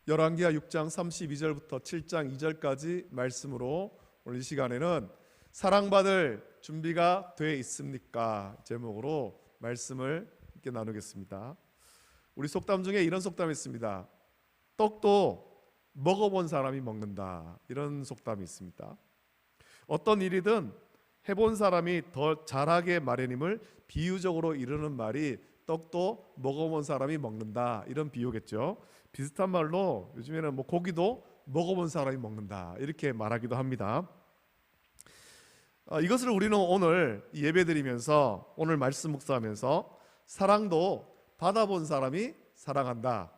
열왕기하 6장 32절부터 7장 2절까지 말씀으로 오늘 이 시간에는 사랑받을 준비가 돼 있습니까? 제목으로 말씀을 함께 나누겠습니다. 우리 속담 중에 이런 속담이 있습니다. 떡도 먹어본 사람이 먹는다, 이런 속담이 있습니다. 어떤 일이든 해본 사람이 더 잘하게 마련임을 비유적으로 이르는 말이 떡도 먹어본 사람이 먹는다, 이런 비유겠죠. 비슷한 말로 요즘에는 고기도 먹어본 사람이 먹는다, 이렇게 말하기도 합니다. 이것을 우리는 오늘 예배드리면서, 오늘 말씀 묵상하면서 사랑도 받아본 사람이 사랑한다,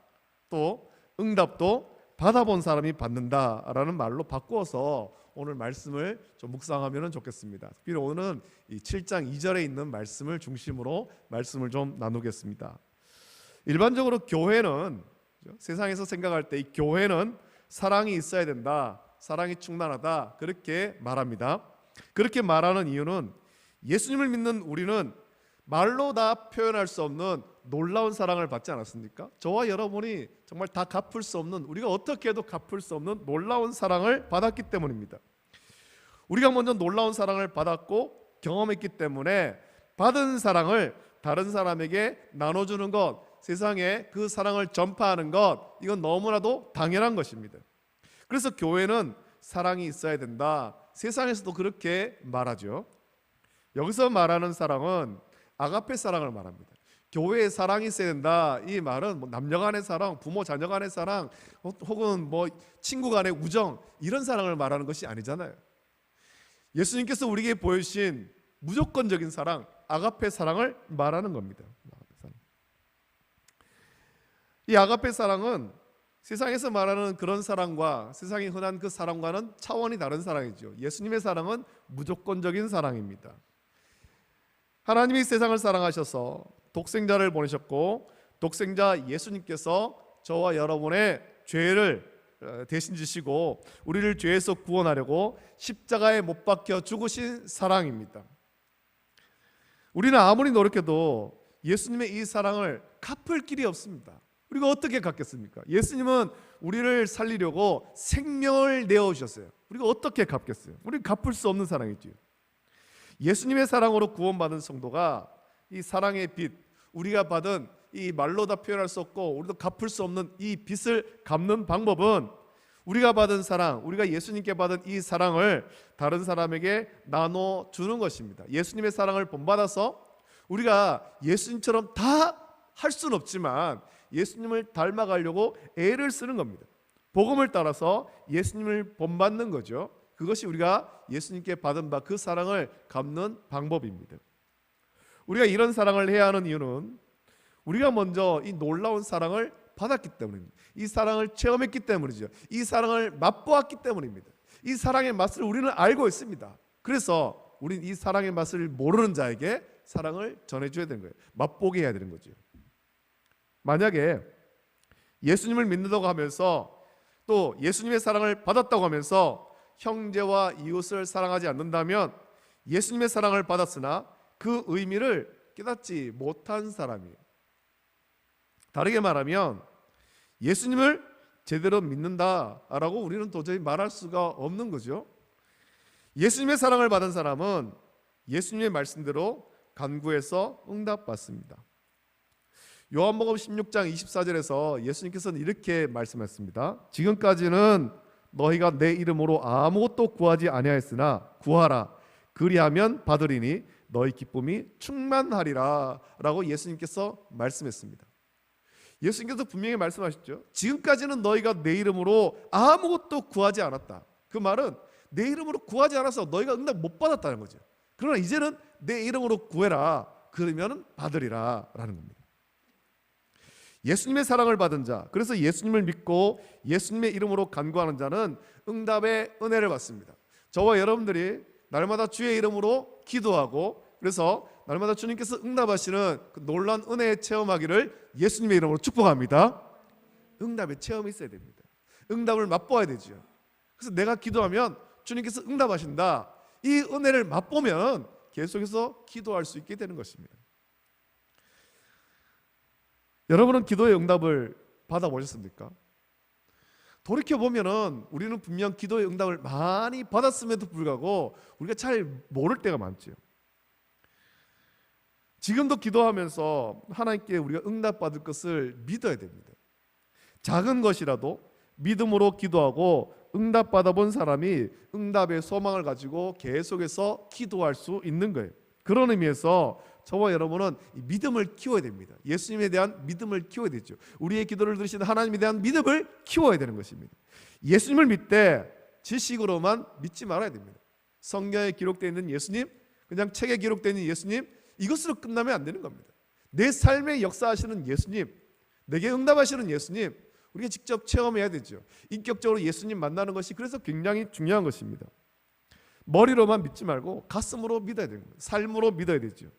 또 응답도 받아본 사람이 받는다라는 말로 바꾸어서 오늘 말씀을 좀 묵상하면 좋겠습니다. 특별히 오늘은 이 7장 2절에 있는 말씀을 중심으로 말씀을 좀 나누겠습니다. 일반적으로 교회는, 세상에서 생각할 때 이 교회는 사랑이 있어야 된다, 사랑이 충만하다, 그렇게 말합니다. 그렇게 말하는 이유는 예수님을 믿는 우리는 말로 다 표현할 수 없는 놀라운 사랑을 받지 않았습니까? 저와 여러분이 정말 다 갚을 수 없는, 우리가 어떻게 해도 갚을 수 없는 놀라운 사랑을 받았기 때문입니다. 우리가 먼저 놀라운 사랑을 받았고 경험했기 때문에 받은 사랑을 다른 사람에게 나눠주는 것, 세상에 그 사랑을 전파하는 것, 이건 너무나도 당연한 것입니다. 그래서 교회는 사랑이 있어야 된다, 세상에서도 그렇게 말하죠. 여기서 말하는 사랑은 아가페 사랑을 말합니다. 교회에 사랑이 있어야 된다, 이 말은 남녀 간의 사랑, 부모 자녀 간의 사랑, 혹은 친구 간의 우정, 이런 사랑을 말하는 것이 아니잖아요. 예수님께서 우리에게 보여주신 무조건적인 사랑, 아가페 사랑을 말하는 겁니다. 이 아가페 사랑은 세상에서 말하는 그런 사랑과, 세상에 흔한 그 사랑과는 차원이 다른 사랑이죠. 예수님의 사랑은 무조건적인 사랑입니다. 하나님이 세상을 사랑하셔서 독생자를 보내셨고, 독생자 예수님께서 저와 여러분의 죄를 대신 지시고 우리를 죄에서 구원하려고 십자가에 못 박혀 죽으신 사랑입니다. 우리는 아무리 노력해도 예수님의 이 사랑을 갚을 길이 없습니다. 우리가 어떻게 갚겠습니까? 예수님은 우리를 살리려고 생명을 내어주셨어요. 우리가 어떻게 갚겠어요? 우리는 갚을 수 없는 사랑이죠. 예수님의 사랑으로 구원받은 성도가 이 사랑의 빚, 우리가 받은 이 말로 다 표현할 수 없고 우리도 갚을 수 없는 이 빚을 갚는 방법은 우리가 받은 사랑, 우리가 예수님께 받은 이 사랑을 다른 사람에게 나눠주는 것입니다. 예수님의 사랑을 본받아서 우리가 예수님처럼 다 할 수는 없지만 예수님을 닮아가려고 애를 쓰는 겁니다. 복음을 따라서 예수님을 본받는 거죠. 그것이 우리가 예수님께 받은 바 그 사랑을 갚는 방법입니다. 우리가 이런 사랑을 해야 하는 이유는 우리가 먼저 이 놀라운 사랑을 받았기 때문입니다. 이 사랑을 체험했기 때문이죠. 이 사랑을 맛보았기 때문입니다. 이 사랑의 맛을 우리는 알고 있습니다. 그래서 우리는 이 사랑의 맛을 모르는 자에게 사랑을 전해줘야 되는 거예요. 맛보게 해야 되는 거죠. 만약에 예수님을 믿는다고 하면서 또 예수님의 사랑을 받았다고 하면서 형제와 이웃을 사랑하지 않는다면 예수님의 사랑을 받았으나 그 의미를 깨닫지 못한 사람이에요. 다르게 말하면 예수님을 제대로 믿는다라고 우리는 도저히 말할 수가 없는 거죠. 예수님의 사랑을 받은 사람은 예수님의 말씀대로 간구해서 응답받습니다. 요한복음 16장 24절에서 예수님께서는 이렇게 말씀하셨습니다. 지금까지는 너희가 내 이름으로 아무것도 구하지 아니하였으나 구하라, 그리하면 받으리니 너희 기쁨이 충만하리라 라고 예수님께서 말씀했습니다. 예수님께서 분명히 말씀하셨죠. 지금까지는 너희가 내 이름으로 아무것도 구하지 않았다. 그 말은 내 이름으로 구하지 않아서 너희가 응답 못 받았다는 거죠. 그러나 이제는 내 이름으로 구해라, 그러면 받으리라 라는 겁니다. 예수님의 사랑을 받은 자, 그래서 예수님을 믿고 예수님의 이름으로 간구하는 자는 응답의 은혜를 받습니다. 저와 여러분들이 날마다 주의 이름으로 기도하고, 그래서 날마다 주님께서 응답하시는 그 놀라운 은혜의 체험하기를 예수님의 이름으로 축복합니다. 응답의 체험이 있어야 됩니다. 응답을 맛보아야 되죠. 그래서 내가 기도하면 주님께서 응답하신다, 이 은혜를 맛보면 계속해서 기도할 수 있게 되는 것입니다. 여러분은 기도의 응답을 받아보셨습니까? 돌이켜 보면은 우리는 분명 기도의 응답을 많이 받았음에도 불구하고 우리가 잘 모를 때가 많죠. 지금도 기도하면서 하나님께 우리가 응답받을 것을 믿어야 됩니다. 작은 것이라도 믿음으로 기도하고 응답받아 본 사람이 응답의 소망을 가지고 계속해서 기도할 수 있는 거예요. 그런 의미에서 저와 여러분은 믿음을 키워야 됩니다. 예수님에 대한 믿음을 키워야 되죠. 우리의 기도를 들으시는 하나님에 대한 믿음을 키워야 되는 것입니다. 예수님을 믿되 지식으로만 믿지 말아야 됩니다. 성경에 기록되어 있는 예수님, 그냥 책에 기록되어 있는 예수님, 이것으로 끝나면 안 되는 겁니다. 내 삶에 역사하시는 예수님, 내게 응답하시는 예수님, 우리가 직접 체험해야 되죠. 인격적으로 예수님 만나는 것이 그래서 굉장히 중요한 것입니다. 머리로만 믿지 말고 가슴으로 믿어야 되는 거예요. 삶으로 믿어야 되죠.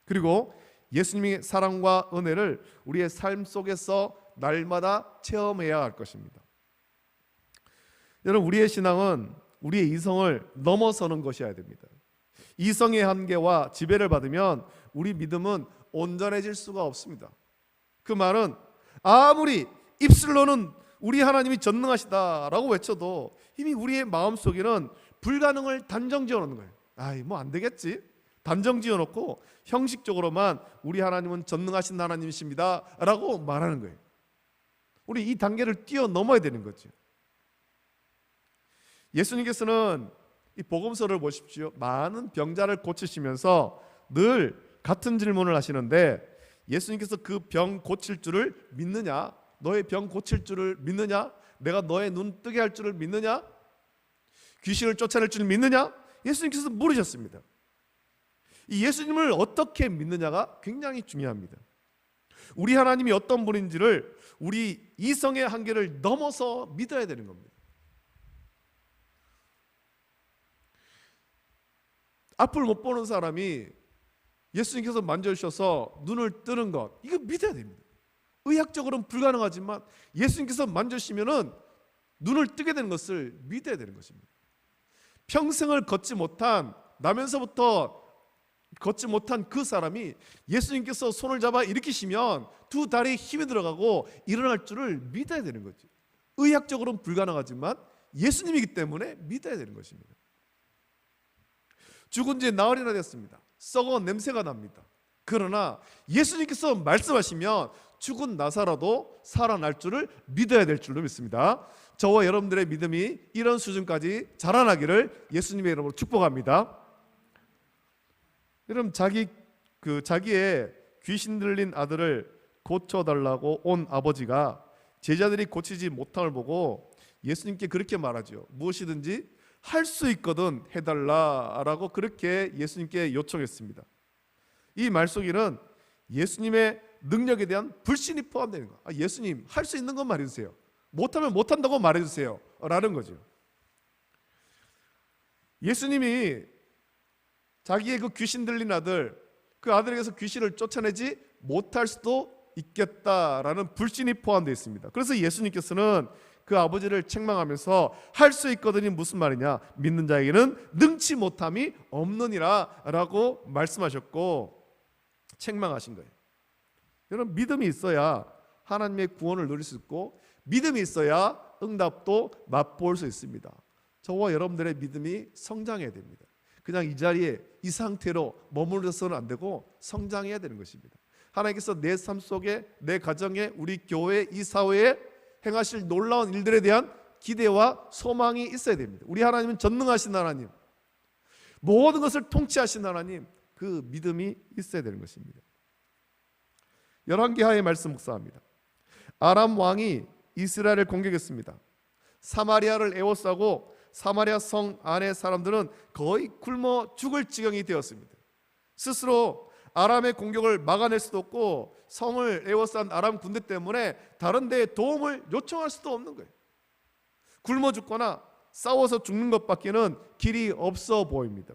그리고 예수님의 사랑과 은혜를 우리의 삶 속에서 날마다 체험해야 할 것입니다. 여러분, 우리의 신앙은 우리의 이성을 넘어서는 것이어야 됩니다. 이성의 한계와 지배를 받으면 우리 믿음은 온전해질 수가 없습니다. 그 말은 아무리 입술로는 우리 하나님이 전능하시다라고 외쳐도 이미 우리의 마음속에는 불가능을 단정 지어놓는 거예요. 아이, 뭐 안 되겠지. 단정 지어놓고 형식적으로만 우리 하나님은 전능하신 하나님이십니다 라고 말하는 거예요. 우리 이 단계를 뛰어넘어야 되는 거죠. 예수님께서는 이 복음서를 보십시오. 많은 병자를 고치시면서 늘 같은 질문을 하시는데, 예수님께서 그 병 고칠 줄을 믿느냐? 너의 병 고칠 줄을 믿느냐? 내가 너의 눈 뜨게 할 줄을 믿느냐? 귀신을 쫓아낼 줄을 믿느냐? 예수님께서 물으셨습니다. 이 예수님을 어떻게 믿느냐가 굉장히 중요합니다. 우리 하나님이 어떤 분인지를 우리 이성의 한계를 넘어서 믿어야 되는 겁니다. 앞을 못 보는 사람이 예수님께서 만져주셔서 눈을 뜨는 것, 이거 믿어야 됩니다. 의학적으로는 불가능하지만 예수님께서 만져주시면은 눈을 뜨게 되는 것을 믿어야 되는 것입니다. 평생을 걷지 못한, 나면서부터 걷지 못한 그 사람이 예수님께서 손을 잡아 일으키시면 두 다리에 힘이 들어가고 일어날 줄을 믿어야 되는 거죠. 의학적으로는 불가능하지만 예수님이기 때문에 믿어야 되는 것입니다. 죽은 지 나흘이나 됐습니다. 썩어 냄새가 납니다. 그러나 예수님께서 말씀하시면 죽은 나사로도 살아날 줄을 믿어야 될 줄로 믿습니다. 저와 여러분들의 믿음이 이런 수준까지 자라나기를 예수님의 이름으로 축복합니다. 여러분, 자기의 귀신 들린 아들을 고쳐달라고 온 아버지가 제자들이 고치지 못함을 보고 예수님께 그렇게 말하죠. 무엇이든지 할 수 있거든 해달라라고 그렇게 예수님께 요청했습니다. 이 말 속에는 예수님의 능력에 대한 불신이 포함되는 거예요. 예수님, 할 수 있는 건 말해주세요. 못하면 못한다고 말해주세요 라는 거죠. 예수님이 자기의 그 귀신 들린 아들, 그 아들에게서 귀신을 쫓아내지 못할 수도 있겠다라는 불신이 포함되어 있습니다. 그래서 예수님께서는 그 아버지를 책망하면서 할 수 있거든이 무슨 말이냐, 믿는 자에게는 능치 못함이 없느니라 라고 말씀하셨고 책망하신 거예요. 여러분, 믿음이 있어야 하나님의 구원을 누릴 수 있고 믿음이 있어야 응답도 맛볼 수 있습니다. 저와 여러분들의 믿음이 성장해야 됩니다. 그냥 이 자리에 이 상태로 머물러서는 안 되고 성장해야 되는 것입니다. 하나님께서 내 삶 속에, 내 가정에, 우리 교회, 이 사회에 행하실 놀라운 일들에 대한 기대와 소망이 있어야 됩니다. 우리 하나님은 전능하신 하나님, 모든 것을 통치하신 하나님, 그 믿음이 있어야 되는 것입니다. 열왕기하의 말씀 묵상합니다. 아람 왕이 이스라엘을 공격했습니다. 사마리아를 에워싸고 사마리아 성 안의 사람들은 거의 굶어 죽을 지경이 되었습니다. 스스로 아람의 공격을 막아낼 수도 없고 성을 에워싼 아람 군대 때문에 다른 데에 도움을 요청할 수도 없는 거예요. 굶어 죽거나 싸워서 죽는 것밖에는 길이 없어 보입니다.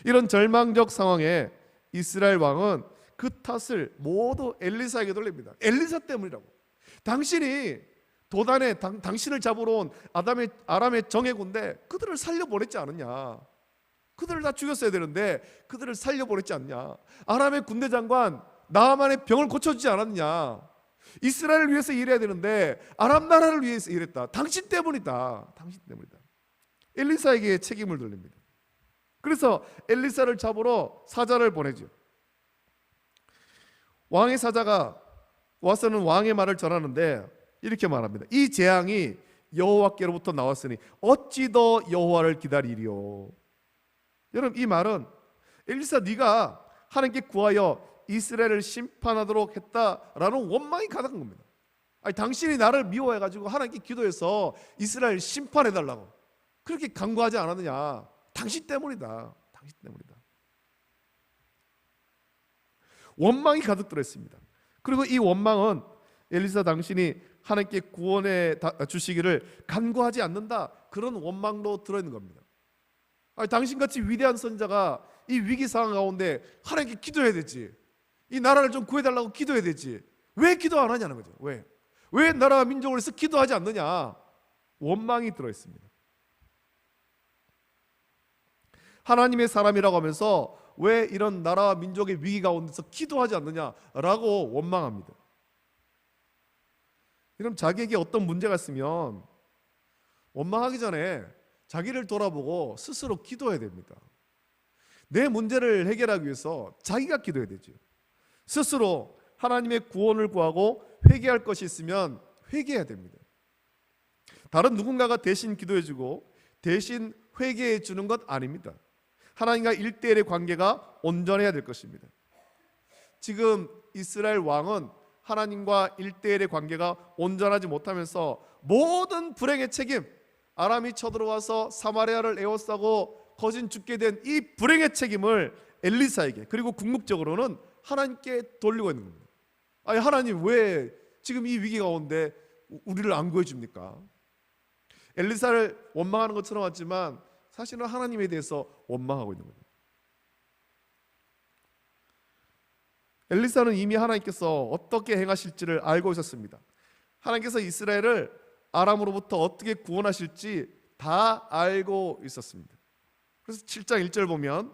이런 절망적 상황에 이스라엘 왕은 그 탓을 모두 엘리사에게 돌립니다. 엘리사 때문이라고. 당신이 도단에 당신을 잡으러 온 아람의 정예군데 그들을 살려보냈지 않느냐. 그들을 다 죽였어야 되는데 그들을 살려보냈지 않냐. 아람의 군대 장관 나하만의 병을 고쳐주지 않았냐. 이스라엘을 위해서 일해야 되는데 아람 나라를 위해서 일했다. 당신 때문이다. 당신 때문이다. 엘리사에게 책임을 돌립니다. 그래서 엘리사를 잡으러 사자를 보내죠. 왕의 사자가 와서는 왕의 말을 전하는데 이렇게 말합니다. 이 재앙이 여호와께로부터 나왔으니 어찌 더 여호와를 기다리리요. 여러분, 이 말은 엘리사, 네가 하나님께 구하여 이스라엘을 심판하도록 했다라는 원망이 가득한 겁니다. 아니, 당신이 나를 미워해가지고 하나님께 기도해서 이스라엘 심판해달라고 그렇게 간구하지 않았느냐. 당신 때문이다. 당신 때문이다. 원망이 가득 들어있습니다. 그리고 이 원망은 엘리사, 당신이 하나님께 구원해 주시기를 간구하지 않는다, 그런 원망도 들어있는 겁니다. 아니, 당신같이 위대한 선자가 이 위기 상황 가운데 하나님께 기도해야 되지. 이 나라를 좀 구해달라고 기도해야 되지. 왜 기도 안 하냐는 거죠. 왜 나라와 민족을 위해서 기도하지 않느냐. 원망이 들어있습니다. 하나님의 사람이라고 하면서 왜 이런 나라와 민족의 위기 가운데서 기도하지 않느냐라고 원망합니다. 그럼 자기에게 어떤 문제가 있으면 원망하기 전에 자기를 돌아보고 스스로 기도해야 됩니다. 내 문제를 해결하기 위해서 자기가 기도해야 되죠. 스스로 하나님의 구원을 구하고 회개할 것이 있으면 회개해야 됩니다. 다른 누군가가 대신 기도해주고 대신 회개해 주는 것 아닙니다. 하나님과 1대1의 관계가 온전해야 될 것입니다. 지금 이스라엘 왕은 하나님과 1대1의 관계가 온전하지 못하면서 모든 불행의 책임, 아람이 쳐들어와서 사마리아를 에워싸고 거진 죽게 된 이 불행의 책임을 엘리사에게, 그리고 궁극적으로는 하나님께 돌리고 있는 겁니다. 아니, 하나님 왜 지금 이 위기 가운데 우리를 안 구해줍니까? 엘리사를 원망하는 것처럼 같지만 사실은 하나님에 대해서 원망하고 있는 겁니다. 엘리사는 이미 하나님께서 어떻게 행하실지를 알고 있었습니다. 하나님께서 이스라엘을 아람으로부터 어떻게 구원하실지 다 알고 있었습니다. 그래서 7장 1절 보면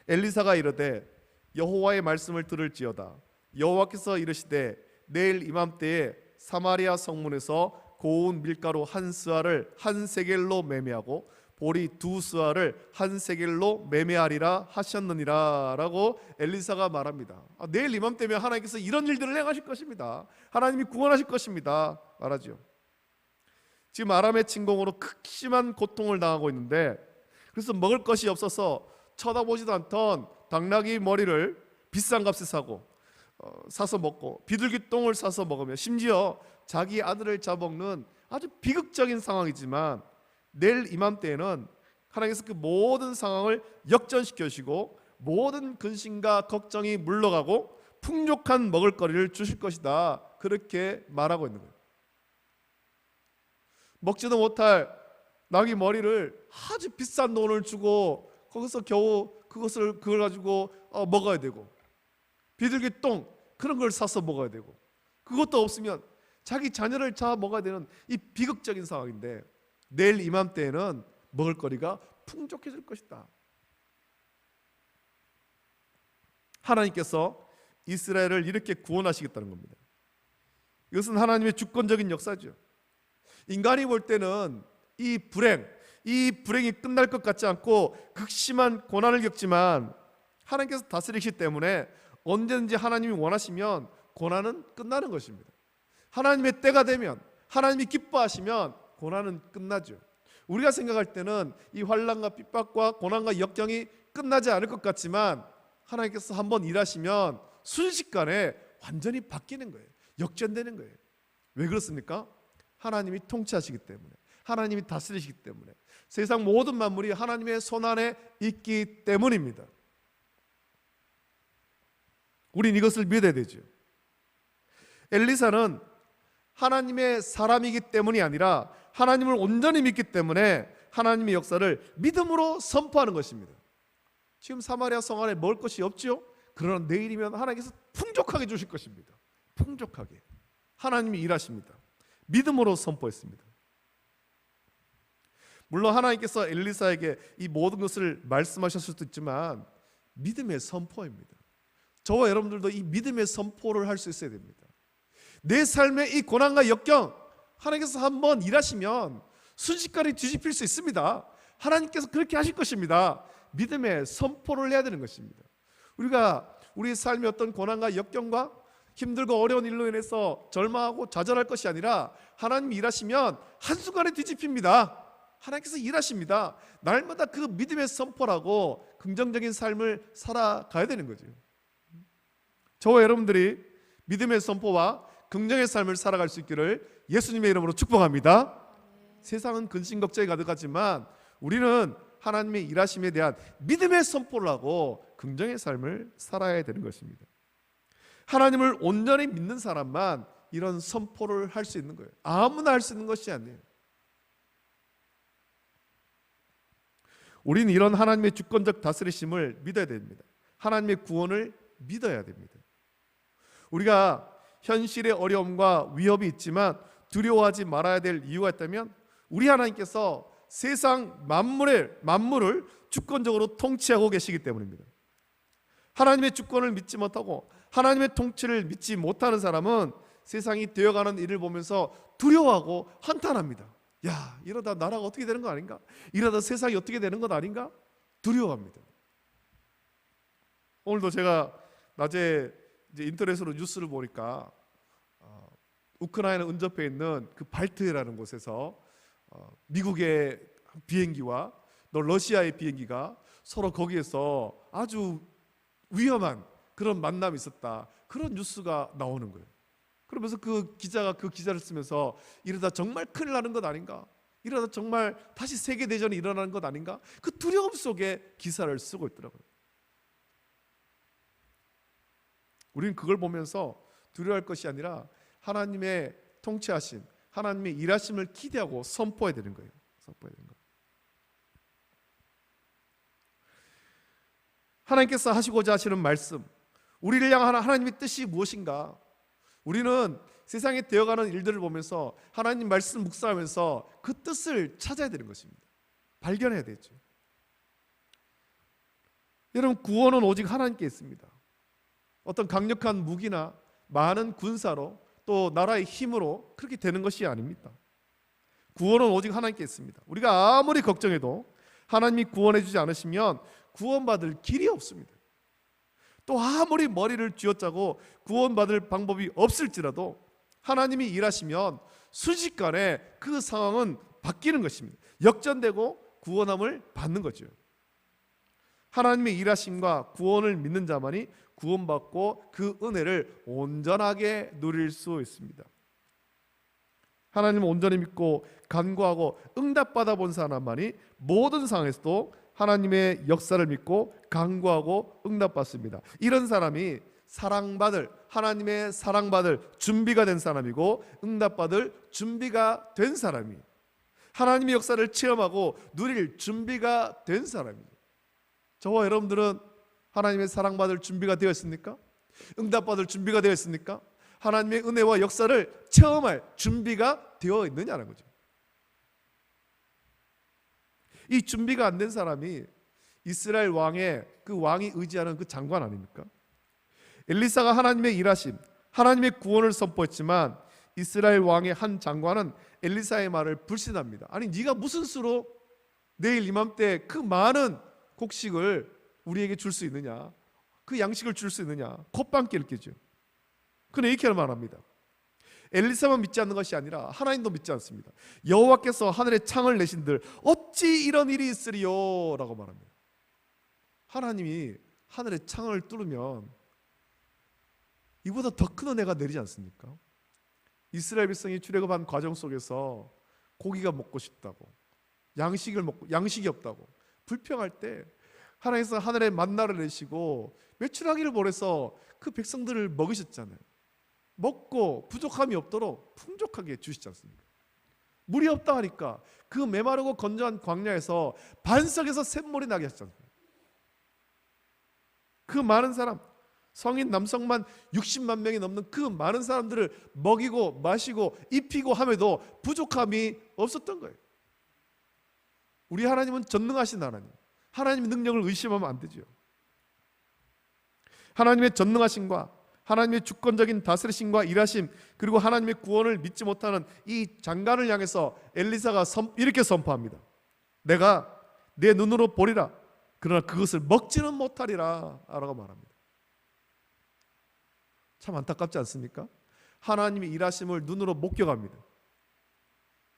엘리사가 이르되 여호와의 말씀을 들을지어다. 여호와께서 이르시되 내일 이맘때에 사마리아 성문에서 고운 밀가루 한 스아를 한 세겔로 매매하고 보리 두 스아를 한 세겔로 매매하리라 하셨느니라 라고 엘리사가 말합니다. 내일 이맘때면 하나님께서 이런 일들을 행하실 것입니다. 하나님이 구원하실 것입니다 말하죠. 지금 아람의 침공으로 극심한 고통을 당하고 있는데, 그래서 먹을 것이 없어서 쳐다보지도 않던 당나귀 머리를 비싼 값에 사서 먹고 비둘기 똥을 사서 먹으며 심지어 자기 아들을 잡아먹는 아주 비극적인 상황이지만, 내일 이맘때에는 하나님께서 그 모든 상황을 역전시켜주시고 모든 근심과 걱정이 물러가고 풍족한 먹을거리를 주실 것이다, 그렇게 말하고 있는 거예요. 먹지도 못할 나귀 머리를 아주 비싼 돈을 주고 거기서 겨우 그걸 가지고 먹어야 되고, 비둘기 똥 그런 걸 사서 먹어야 되고, 그것도 없으면 자기 자녀를 잡아 먹어야 되는 이 비극적인 상황인데, 내일 이맘때에는 먹을거리가 풍족해질 것이다. 하나님께서 이스라엘을 이렇게 구원하시겠다는 겁니다. 이것은 하나님의 주권적인 역사죠. 인간이 볼 때는 이 불행이 끝날 것 같지 않고 극심한 고난을 겪지만, 하나님께서 다스리시기 때문에 언제든지 하나님이 원하시면 고난은 끝나는 것입니다. 하나님의 때가 되면, 하나님이 기뻐하시면 고난은 끝나죠. 우리가 생각할 때는 이 환난과 핍박과 고난과 역경이 끝나지 않을 것 같지만, 하나님께서 한번 일하시면 순식간에 완전히 바뀌는 거예요. 역전되는 거예요. 왜 그렇습니까? 하나님이 통치하시기 때문에, 하나님이 다스리시기 때문에, 세상 모든 만물이 하나님의 손안에 있기 때문입니다. 우린 이것을 믿어야 되죠. 엘리사는 하나님의 사람이기 때문이 아니라 하나님을 온전히 믿기 때문에 하나님의 역사를 믿음으로 선포하는 것입니다. 지금 사마리아 성 안에 먹을 것이 없죠? 그러나 내일이면 하나님께서 풍족하게 주실 것입니다. 풍족하게 하나님이 일하십니다. 믿음으로 선포했습니다. 물론 하나님께서 엘리사에게 이 모든 것을 말씀하셨을 수도 있지만 믿음의 선포입니다. 저와 여러분들도 이 믿음의 선포를 할 수 있어야 됩니다. 내 삶의 이 고난과 역경, 하나님께서 한번 일하시면 순식간에 뒤집힐 수 있습니다. 하나님께서 그렇게 하실 것입니다. 믿음의 선포를 해야 되는 것입니다. 우리가 우리 삶의 어떤 고난과 역경과 힘들고 어려운 일로 인해서 절망하고 좌절할 것이 아니라 하나님이 일하시면 한순간에 뒤집힙니다. 하나님께서 일하십니다. 날마다 그 믿음의 선포라고 긍정적인 삶을 살아가야 되는 거죠. 저와 여러분들이 믿음의 선포와 긍정의 삶을 살아갈 수 있기를 예수님의 이름으로 축복합니다. 세상은 근심 걱정이 가득하지만 우리는 하나님의 일하심에 대한 믿음의 선포를 하고 긍정의 삶을 살아야 되는 것입니다. 하나님을 온전히 믿는 사람만 이런 선포를 할 수 있는 거예요. 아무나 할 수 있는 것이 아니에요. 우리는 이런 하나님의 주권적 다스리심을 믿어야 됩니다. 하나님의 구원을 믿어야 됩니다. 우리가 현실의 어려움과 위협이 있지만 두려워하지 말아야 될 이유가 있다면 우리 하나님께서 세상 만물을 주권적으로 통치하고 계시기 때문입니다. 하나님의 주권을 믿지 못하고 하나님의 통치를 믿지 못하는 사람은 세상이 되어가는 일을 보면서 두려워하고 한탄합니다. 야, 이러다 나라가 어떻게 되는 거 아닌가? 이러다 세상이 어떻게 되는 것 아닌가? 두려워합니다. 오늘도 제가 낮에 이제 인터넷으로 뉴스를 보니까 우크라이나 근접해 있는 그 발트해라는 곳에서 미국의 비행기와 러시아의 비행기가 서로 거기에서 아주 위험한 그런 만남이 있었다, 그런 뉴스가 나오는 거예요. 그러면서 그 기자가 그 기사를 쓰면서 이러다 정말 큰일 나는 것 아닌가? 이러다 정말 다시 세계대전이 일어나는 것 아닌가? 그 두려움 속에 기사를 쓰고 있더라고요. 우리는 그걸 보면서 두려워할 것이 아니라 하나님의 통치하심, 하나님의 일하심을 기대하고 선포해야 되는 거예요. 선포해야 되는 거예요. 하나님께서 하시고자 하시는 말씀, 우리를 향한 하나님의 뜻이 무엇인가? 우리는 세상에 되어가는 일들을 보면서 하나님 말씀 묵상하면서 그 뜻을 찾아야 되는 것입니다. 발견해야 되죠. 여러분, 구원은 오직 하나님께 있습니다. 어떤 강력한 무기나 많은 군사로 또 나라의 힘으로 그렇게 되는 것이 아닙니다. 구원은 오직 하나님께 있습니다. 우리가 아무리 걱정해도 하나님이 구원해 주지 않으시면 구원받을 길이 없습니다. 또 아무리 머리를 쥐어짜고 구원받을 방법이 없을지라도 하나님이 일하시면 순식간에 그 상황은 바뀌는 것입니다. 역전되고 구원함을 받는 거죠. 하나님의 일하심과 구원을 믿는 자만이 구원받고 그 은혜를 온전하게 누릴 수 있습니다. 하나님을 온전히 믿고 간구하고 응답받아 본 사람만이 모든 상황에서도 하나님의 역사를 믿고 간구하고 응답받습니다. 이런 사람이 하나님의 사랑받을 준비가 된 사람이고 응답받을 준비가 된 사람이, 하나님의 역사를 체험하고 누릴 준비가 된 사람입니다. 저와 여러분들은 하나님의 사랑받을 준비가 되어 있습니까? 응답받을 준비가 되어 있습니까? 하나님의 은혜와 역사를 체험할 준비가 되어 있느냐는 거죠. 이 준비가 안 된 사람이 이스라엘 왕의 그 왕이 의지하는 그 장관 아닙니까? 엘리사가 하나님의 일하심, 하나님의 구원을 선포했지만 이스라엘 왕의 한 장관은 엘리사의 말을 불신합니다. 아니, 네가 무슨 수로 내일 이맘때 그 많은 곡식을 우리에게 줄 수 있느냐? 그 양식을 줄 수 있느냐? 콧방귀 뀌죠. 그는 이렇게 말합니다. 엘리사만 믿지 않는 것이 아니라 하나님도 믿지 않습니다. 여호와께서 하늘에 창을 내신들 어찌 이런 일이 있으리요? 라고 말합니다. 하나님이 하늘에 창을 뚫으면 이보다 더 큰 은혜가 내리지 않습니까? 이스라엘 백성이 출애굽한 과정 속에서 고기가 먹고 싶다고, 양식이 없다고 불평할 때 하나님께서 하늘에 만나를 내시고 메추라기를 보내서 그 백성들을 먹이셨잖아요. 먹고 부족함이 없도록 풍족하게 주시지 않습니까? 물이 없다 하니까 그 메마르고 건조한 광야에서 반석에서 샘물이 나게 하셨잖아요. 그 많은 사람, 성인 남성만 60만 명이 넘는 그 많은 사람들을 먹이고 마시고 입히고 함에도 부족함이 없었던 거예요. 우리 하나님은 전능하신 하나님, 하나님의 능력을 의심하면 안 되죠. 하나님의 전능하심과 하나님의 주권적인 다스리심과 일하심, 그리고 하나님의 구원을 믿지 못하는 이 장관을 향해서 엘리사가 이렇게 선포합니다. 내가 내 눈으로 보리라, 그러나 그것을 먹지는 못하리라 라고 말합니다. 참 안타깝지 않습니까? 하나님의 일하심을 눈으로 목격합니다.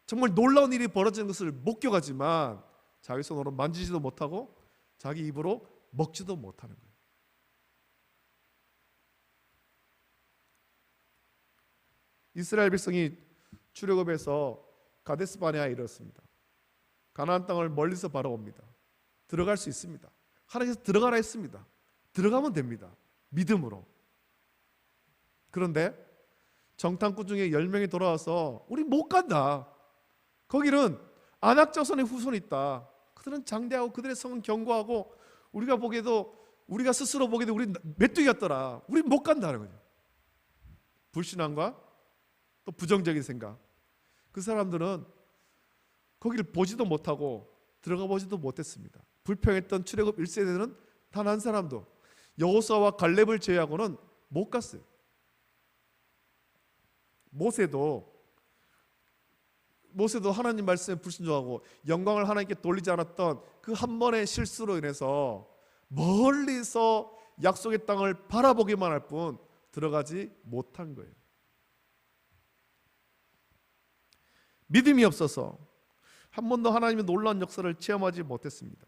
정말 놀라운 일이 벌어지는 것을 목격하지만 자기 손으로 만지지도 못하고 자기 입으로 먹지도 못하는 거예요. 이스라엘 백성이 출애굽해서 가데스 바네아에 이르렀습니다. 가나안 땅을 멀리서 바라봅니다. 들어갈 수 있습니다. 하나님께서 들어가라 했습니다. 들어가면 됩니다. 믿음으로. 그런데 정탐꾼 중에 10명이 돌아와서 우리 못 간다. 거기는 아낙 자손의 후손이 있다. 그들은 장대하고 그들의 성은 견고하고 우리가 스스로 보기에도 우리 메뚜기 같더라. 우리 못 간다는 거죠. 불신앙과 또 부정적인 생각. 그 사람들은 거기를 보지도 못하고 들어가 보지도 못했습니다. 불평했던 출애굽 1세대는 단 한 사람도 여호수아와 갈렙을 제외하고는 못 갔어요. 모세도 하나님 말씀에 불순종하고 영광을 하나님께 돌리지 않았던 그 한 번의 실수로 인해서 멀리서 약속의 땅을 바라보기만 할 뿐 들어가지 못한 거예요. 믿음이 없어서 한 번도 하나님의 놀라운 역사를 체험하지 못했습니다.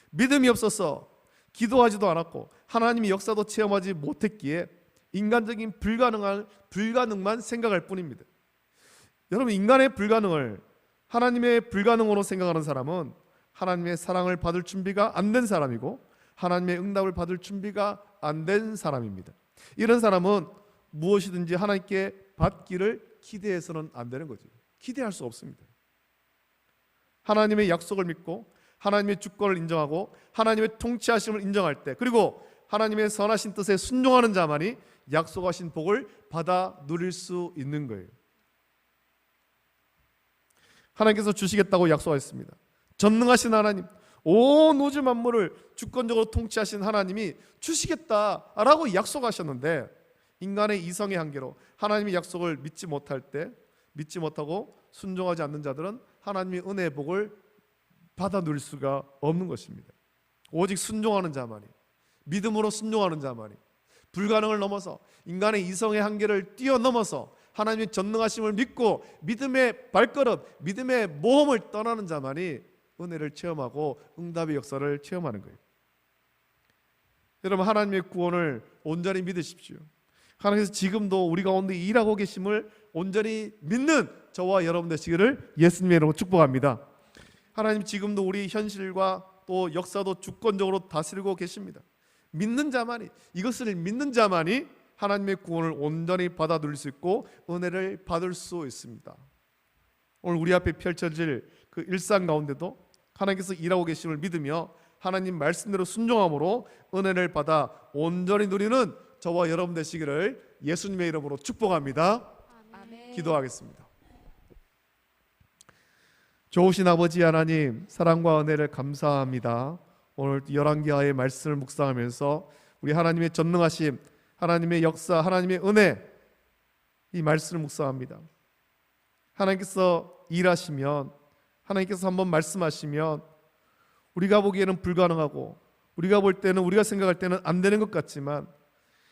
믿음이 없어서 기도하지도 않았고 하나님의 역사도 체험하지 못했기에 인간적인 불가능만 생각할 뿐입니다. 여러분, 인간의 불가능을 하나님의 불가능으로 생각하는 사람은 하나님의 사랑을 받을 준비가 안 된 사람이고 하나님의 응답을 받을 준비가 안 된 사람입니다. 이런 사람은 무엇이든지 하나님께 받기를 기대해서는 안 되는 거죠. 기대할 수 없습니다. 하나님의 약속을 믿고 하나님의 주권을 인정하고 하나님의 통치하심을 인정할 때, 그리고 하나님의 선하신 뜻에 순종하는 자만이 약속하신 복을 받아 누릴 수 있는 거예요. 하나님께서 주시겠다고 약속하셨습니다. 전능하신 하나님, 온 우주 만물을 주권적으로 통치하신 하나님이 주시겠다라고 약속하셨는데 인간의 이성의 한계로 하나님의 약속을 믿지 못하고 순종하지 않는 자들은 하나님의 은혜의 복을 받아 누릴 수가 없는 것입니다. 오직 순종하는 자만이, 믿음으로 순종하는 자만이, 불가능을 넘어서 인간의 이성의 한계를 뛰어넘어서 하나님의 전능하심을 믿고 믿음의 발걸음, 믿음의 모험을 떠나는 자만이 은혜를 체험하고 응답의 역사를 체험하는 거예요. 여러분, 하나님의 구원을 온전히 믿으십시오. 하나님께서 지금도 우리 가운데 일하고 계심을 온전히 믿는 저와 여러분 되시기를 예수님의 이름으로 축복합니다. 하나님 지금도 우리 현실과 또 역사도 주권적으로 다스리고 계십니다. 이것을 믿는 자만이 하나님의 구원을 온전히 받아 누릴 수 있고 은혜를 받을 수 있습니다. 오늘 우리 앞에 펼쳐질 그 일상 가운데도 하나님께서 일하고 계심을 믿으며 하나님 말씀대로 순종함으로 은혜를 받아 온전히 누리는 저와 여러분 되시기를 예수님의 이름으로 축복합니다. 아멘. 기도하겠습니다. 좋으신 아버지 하나님, 사랑과 은혜를 감사합니다. 오늘 열왕기하의 말씀을 묵상하면서 우리 하나님의 전능하심, 하나님의 역사, 하나님의 은혜, 이 말씀을 묵상합니다. 하나님께서 일하시면, 하나님께서 한번 말씀하시면 우리가 보기에는 불가능하고 우리가 생각할 때는 안 되는 것 같지만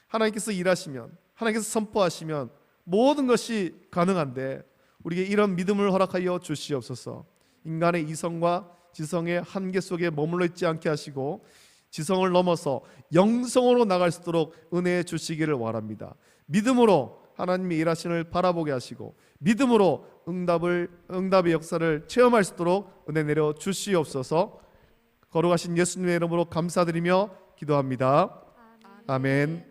하나님께서 일하시면, 하나님께서 선포하시면 모든 것이 가능한데 우리에게 이런 믿음을 허락하여 주시옵소서. 인간의 이성과 지성의 한계 속에 머물러 있지 않게 하시고 지성을 넘어서 영성으로 나갈 수 있도록 은혜해 주시기를 원합니다. 믿음으로 하나님의 일하심을 바라보게 하시고 믿음으로 응답의 역사를 체험할 수 있도록 은혜 내려 주시옵소서. 거룩하신 예수님의 이름으로 감사드리며 기도합니다. 아멘.